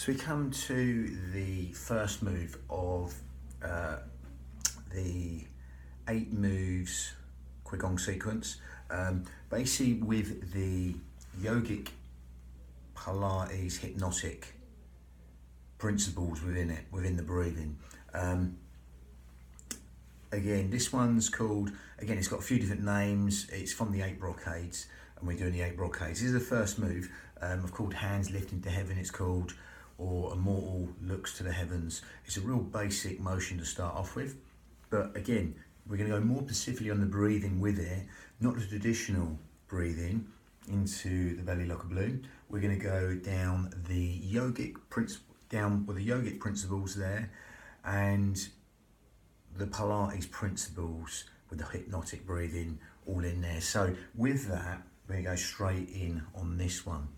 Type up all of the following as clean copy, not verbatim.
So we come to the first move of the 8 moves qigong sequence. Basically with the yogic Pilates hypnotic principles within it, within the breathing. Again, this one's called, again, it's got a few different names. It's from the 8 brocades, and we're doing the 8 brocades. This is the first move. I've called hands lifting to heaven, it's called, or a mortal looks to the heavens. It's a real basic motion to start off with. But again, we're going to go more specifically on the breathing with it, not the traditional breathing into the belly like a balloon. We're going to go down the yogic principles there, and the Pilates principles with the hypnotic breathing all in there. So with that, we're going to go straight in on this one.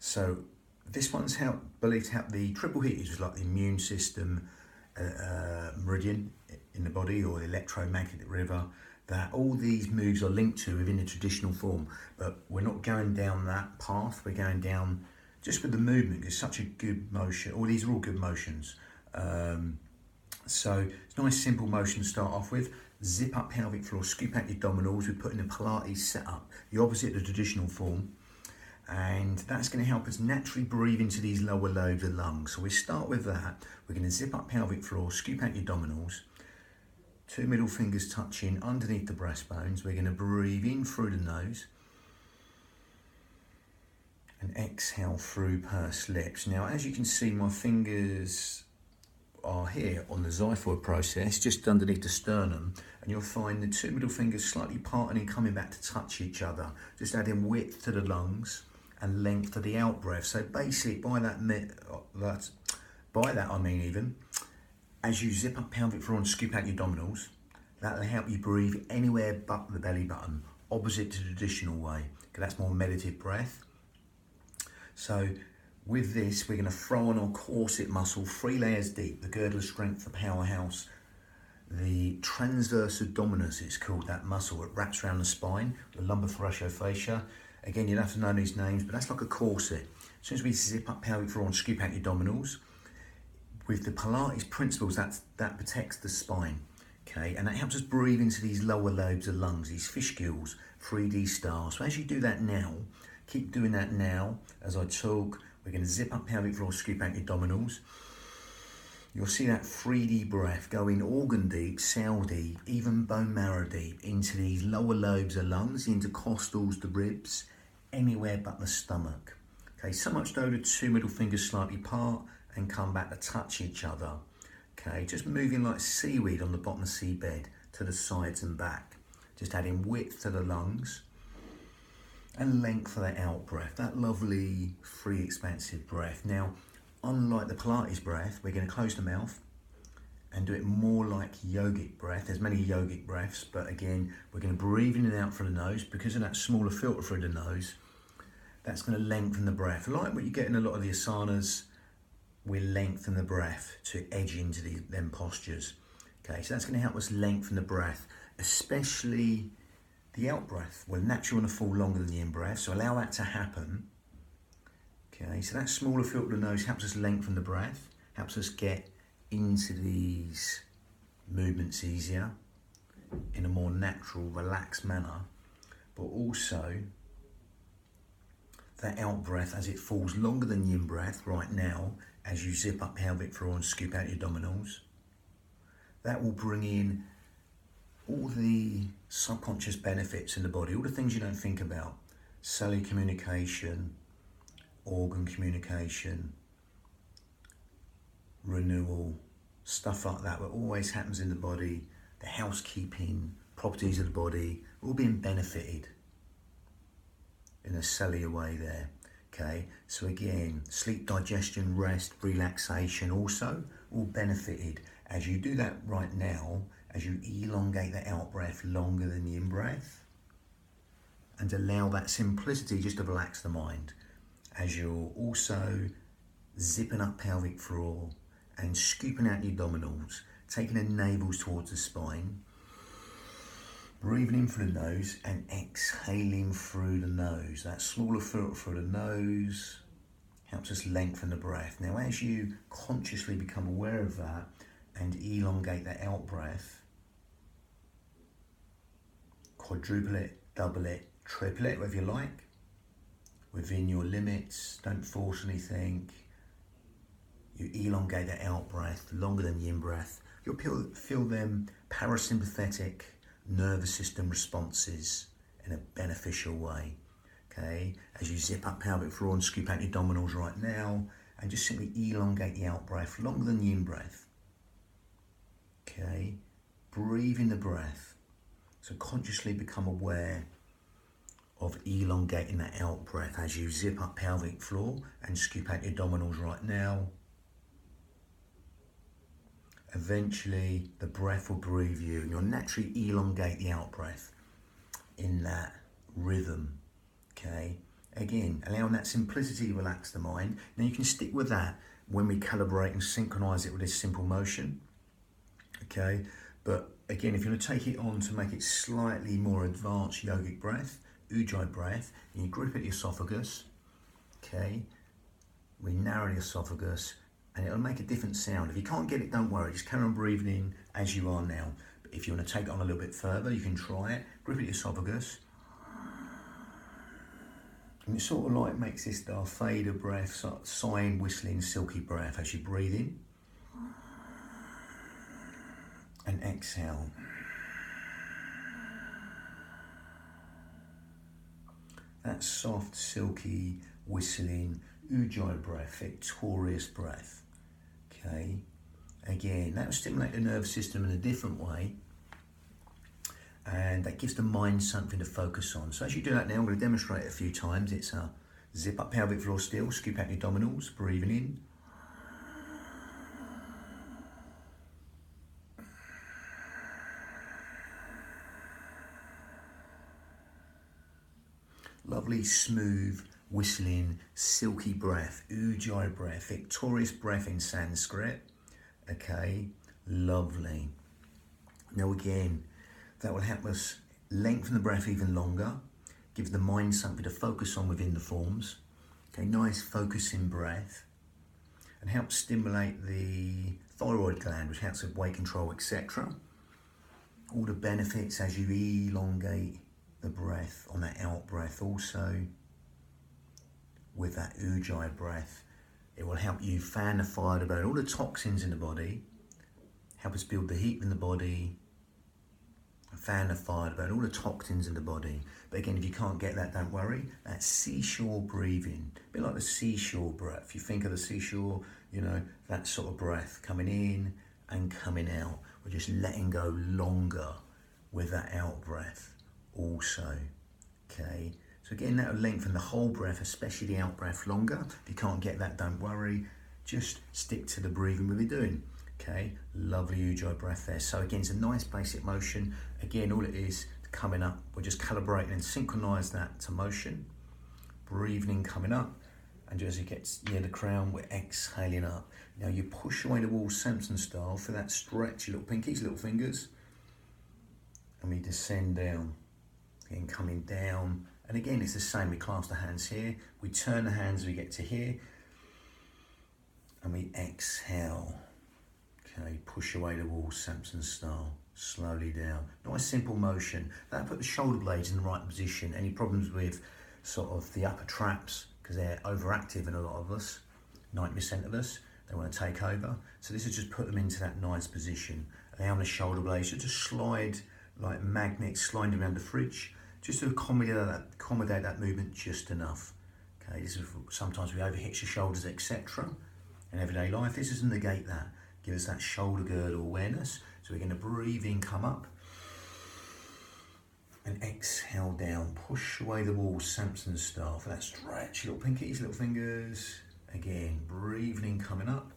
So this one's believed to help the triple hit, which is like the immune system meridian in the body, or the electromagnetic river, that all these moves are linked to within the traditional form. But we're not going down that path, we're going down just with the movement. It's such a good motion. All these are all good motions. So it's a nice simple motion to start off with. Zip up pelvic floor, scoop out your abdominals. We put in a Pilates setup, the opposite of the traditional form. And that's going to help us naturally breathe into these lower lobes of lungs. So we start with that. We're going to zip up pelvic floor, scoop out your abdominals. 2 middle fingers touching underneath the breastbones. We're going to breathe in through the nose and exhale through pursed lips. Now, as you can see, my fingers are here on the xiphoid process, just underneath the sternum, and you'll find the 2 middle fingers slightly parting and coming back to touch each other, just adding width to the lungs and length to the out breath. So basically, by that I mean even as you zip up pelvic floor and scoop out your abdominals, that'll help you breathe anywhere but the belly button, opposite to the traditional way, because that's more meditative breath. So with this, we're going to throw on our corset muscle 3 layers deep, the girdle of strength, the powerhouse, the transverse abdominis, it's called, that muscle that wraps around the spine, the lumbar thoraciofascia. Again, you'll have to know these names, but that's like a corset. As soon as we zip up pelvic floor and scoop out your abdominals, with the Pilates principles, that protects the spine, okay? And that helps us breathe into these lower lobes of lungs, these fish gills, 3D stars. So as you do that now, keep doing that now as I talk. We're going to zip up pelvic floor, scoop out your abdominals. You'll see that 3D breath going organ deep, cell deep, even bone marrow deep into these lower lobes of lungs, the intercostals, the ribs, anywhere but the stomach. Okay, so much though the 2 middle fingers slightly part and come back to touch each other. Okay, just moving like seaweed on the bottom of the seabed to the sides and back. Just adding width to the lungs and length for that out breath, that lovely free expansive breath. Now, unlike the Pilates breath, we're going to close the mouth and do it more like yogic breath. There's many yogic breaths, but again, we're going to breathe in and out through the nose. Because of that smaller filter through the nose, that's going to lengthen the breath. Like what you get in a lot of the asanas, we lengthen the breath to edge into them postures. Okay, so that's going to help us lengthen the breath, especially the out breath will naturally want to fall longer than the in breath, so allow that to happen. Okay, so that smaller filter of the nose helps us lengthen the breath, helps us get into these movements easier in a more natural, relaxed manner. But also that out breath, as it falls longer than the in breath right now, as you zip up pelvic floor and scoop out your abdominals, that will bring in all the subconscious benefits in the body, all the things you don't think about, cellular communication, organ communication, renewal, stuff like that always happens in the body, the housekeeping properties of the body, all being benefited in a cellular way there. Okay, so again, sleep, digestion, rest, relaxation also all benefited as you do that right now, as you elongate the out breath longer than the in breath, and allow that simplicity just to relax the mind, as you're also zipping up pelvic floor and scooping out your abdominals, taking the navels towards the spine, breathing in through the nose and exhaling through the nose. That smaller filter through the nose helps us lengthen the breath. Now, as you consciously become aware of that and elongate that out breath, quadruple it, double it, triple it, whatever you like, within your limits. Don't force anything. You elongate that out breath longer than the in breath. You'll feel them parasympathetic nervous system responses in a beneficial way. Okay, as you zip up pelvic floor and scoop out your abdominals right now, and just simply elongate the out breath longer than the in breath. Okay, breathe in the breath. So consciously become aware of elongating that out breath as you zip up pelvic floor and scoop out your abdominals right now. Eventually the breath will breathe you and you'll naturally elongate the out breath in that rhythm. Okay, again, allowing that simplicity to relax the mind. Now you can stick with that when we calibrate and synchronize it with this simple motion. Okay, but again, if you want to take it on to make it slightly more advanced yogic breath, ujjayi breath, and you grip at the esophagus. Okay, we narrow the esophagus and it'll make a different sound. If you can't get it, don't worry, just carry on breathing in as you are now. But if you want to take it on a little bit further, you can try it. Grip at the esophagus. And it sort of like makes this Darth Vader breath, sort of sighing, whistling, silky breath as you breathe in. And exhale. That soft, silky, whistling, ujjayi breath, victorious breath. Okay. Again, that will stimulate the nervous system in a different way. And that gives the mind something to focus on. So as you do that now, I'm going to demonstrate it a few times. It's a zip up pelvic floor still, scoop out your abdominals, breathing in. Lovely, smooth, whistling, silky breath, ujjayi breath, victorious breath in Sanskrit. Okay, lovely. Now again, that will help us lengthen the breath even longer, gives the mind something to focus on within the forms. Okay, nice focusing breath, and helps stimulate the thyroid gland, which helps with weight control, etc. All the benefits as you elongate the breath on that out breath. Also, with that ujjayi breath, it will help you fan the fire to burn all the toxins in the body, help us build the heat in the body, fan the fire to burn all the toxins in the body. But again, if you can't get that, don't worry. That's seashore breathing, a bit like the seashore breath. If you think of the seashore, you know, that sort of breath coming in and coming out. We're just letting go longer with that out breath also. Okay, so again, that will lengthen the whole breath, especially the out breath, longer. If you can't get that, don't worry. Just stick to the breathing we'll be doing. Okay, lovely ujjayi breath there. So again, it's a nice basic motion. Again, all it is coming up, we're just calibrating and synchronize that to motion. Breathing in, coming up, and just as it gets near the crown, we're exhaling up. Now you push away the wall, Samson style, for that stretch, your little pinkies, little fingers, and we descend down. Again, coming down, and again, it's the same. We clasp the hands here, we turn the hands as we get to here, and we exhale. Okay, push away the wall, Samson style, slowly down. Nice simple motion. That put the shoulder blades in the right position. Any problems with sort of the upper traps, because they're overactive in a lot of us, 90% of us, they want to take over. So this is just put them into that nice position. Allowing the shoulder blades to just slide like magnets sliding around the fridge, just to accommodate that movement just enough. Okay, this is sometimes we overhitch the shoulders, etc. in everyday life. This is to negate that. Give us that shoulder girdle awareness. So we're going to breathe in, come up, and exhale down. Push away the wall, Samson style, for that stretch. Little pinkies, little fingers. Again, breathing in, coming up.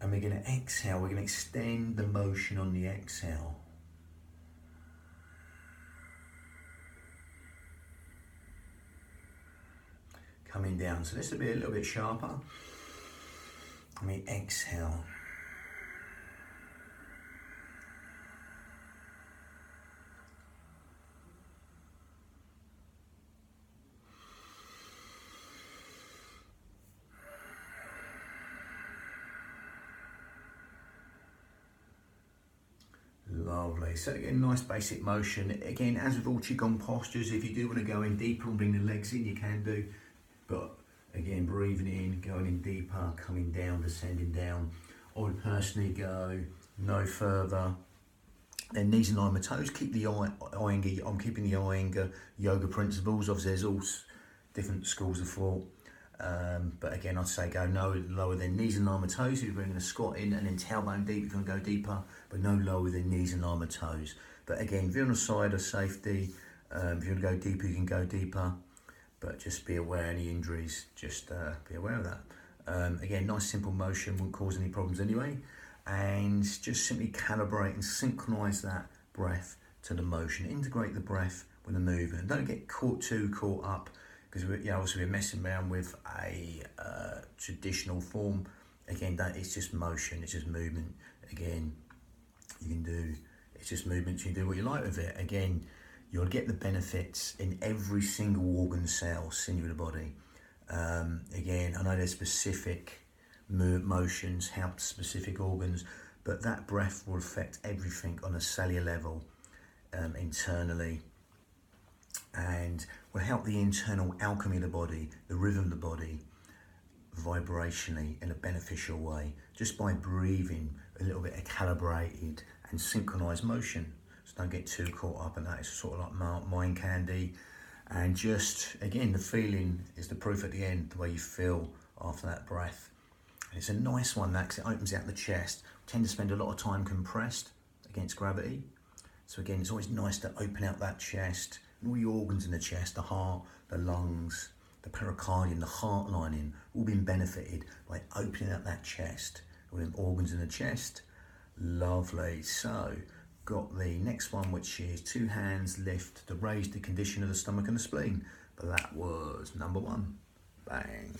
And we're going to exhale. We're going to extend the motion on the exhale. Coming down. So this will be a little bit sharper. And we exhale. Lovely. So again, nice basic motion. Again, as with all qigong postures, if you do want to go in deeper and bring the legs in, you can do. But again, breathing in, going in deeper, coming down, descending down. I would personally go no further. Then knees in line with toes. Keep the Iyengar. I'm keeping the Iyengar yoga principles. Obviously, there's all different schools of thought. But again, I'd say go no lower than knees in line with toes if you're bringing a squat in, and then tailbone deep if you want to go deeper, but no lower than knees in line with toes. But again, if you're on the side of safety, if you want to go deeper, you can go deeper, but just be aware of any injuries, just be aware of that. Again, nice simple motion, won't cause any problems anyway, and just simply calibrate and synchronize that breath to the motion. Integrate the breath with the movement. Don't get too caught up, because obviously we're messing around with a traditional form. Again, it's just motion, it's just movement. Again, it's just movement, you can do what you like with it. Again, you'll get the benefits in every single organ, cell, sinew of the body. Again, I know there's specific motions help specific organs, but that breath will affect everything on a cellular level, internally, and will help the internal alchemy of the body, the rhythm of the body, vibrationally in a beneficial way, just by breathing a little bit of calibrated and synchronized motion. So don't get too caught up in that. It's sort of like mind candy, and just again, the feeling is the proof at the end, the way you feel after that breath. And it's a nice one, that, 'cause it opens out the chest. We tend to spend a lot of time compressed against gravity, so again, it's always nice to open out that chest. All your organs in the chest, the heart, the lungs, the pericardium, the heart lining, all being benefited by opening up that chest. All them organs in the chest. Lovely. So, got the next one, which is 2 hands lift to raise the condition of the stomach and the spleen. But that was number 1. Bang.